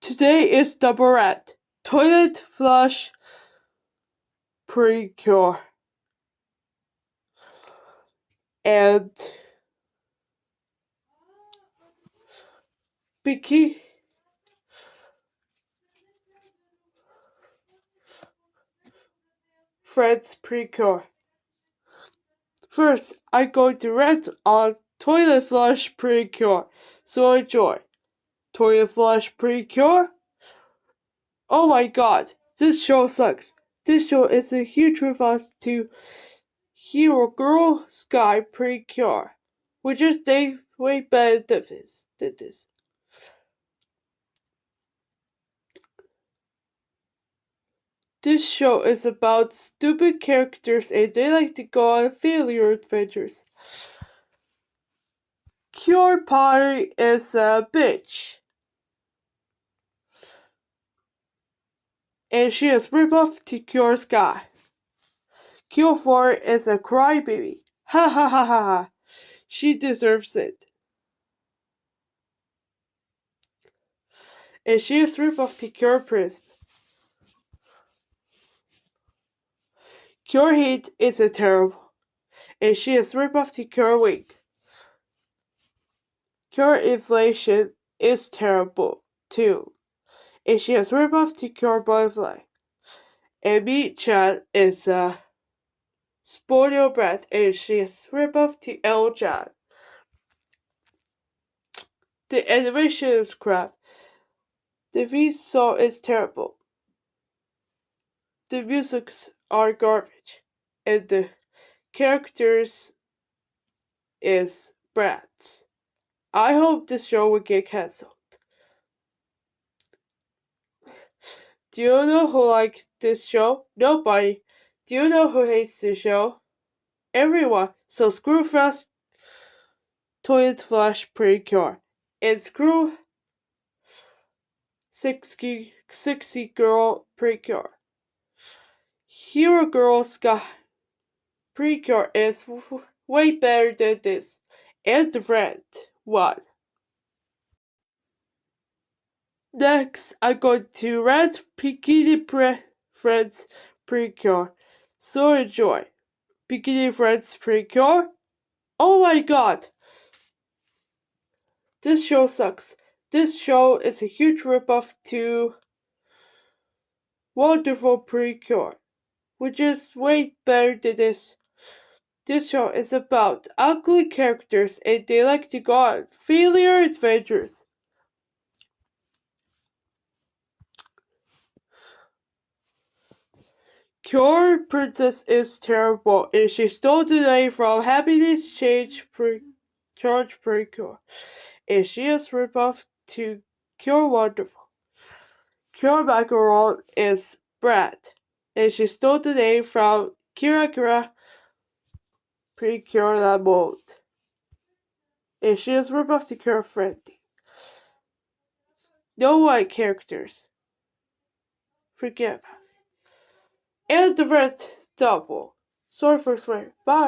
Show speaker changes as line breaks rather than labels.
Today is double Rant. Toilet flush Precure. And Bikini Friends Precure. First, I'm going to rant on Toilet Flush Precure, so enjoy. Toilet Flush Precure? Oh my god, this show sucks. This show is a huge response to Hero Girl Sky Precure, which is way better than this. This show is about stupid characters and they like to go on failure adventures. Cure Pottery is a bitch. And she is ripoff to Cure Sky. Cure 4 is a crybaby. Ha ha ha ha ha. She deserves it. And she is ripoff to Cure Prism. Cure Heat is a terrible. And she is ripoff to Cure Weak. Cure Inflation is terrible too. And she is ripoff to Cure Butterfly. And Meat Chan is a spoiled brat and she is ripoff to El Chan. The animation is crap. The visual is terrible. The musics are garbage. And the characters is brats. I hope this show will get cancelled. Do you know who likes this show? Nobody. Do you know who hates this show? Everyone. So screw fast Toilet Flush Precure. And screw sexy girl Precure. Hero Girl Sky Precure is way better than this. And the Rant one. Next, I'm going to rant Bikini Friends Precure. So enjoy. Bikini Friends Precure? Oh my god! This show sucks. This show is a huge ripoff to Wonderful Precure, which is way better than this. This show is about ugly characters and they like to go on failure adventures. Cure Princess is terrible and she stole the name from Happiness Charge Precure. And she is ripoff to Cure Wonderful. Cure Macaron is Brat, and she stole the name from Kira Precure La Mode. And she is ripoff to Cure Friendly. No white characters. Forget about it. And the rest double. Sorry for swearing. Bye.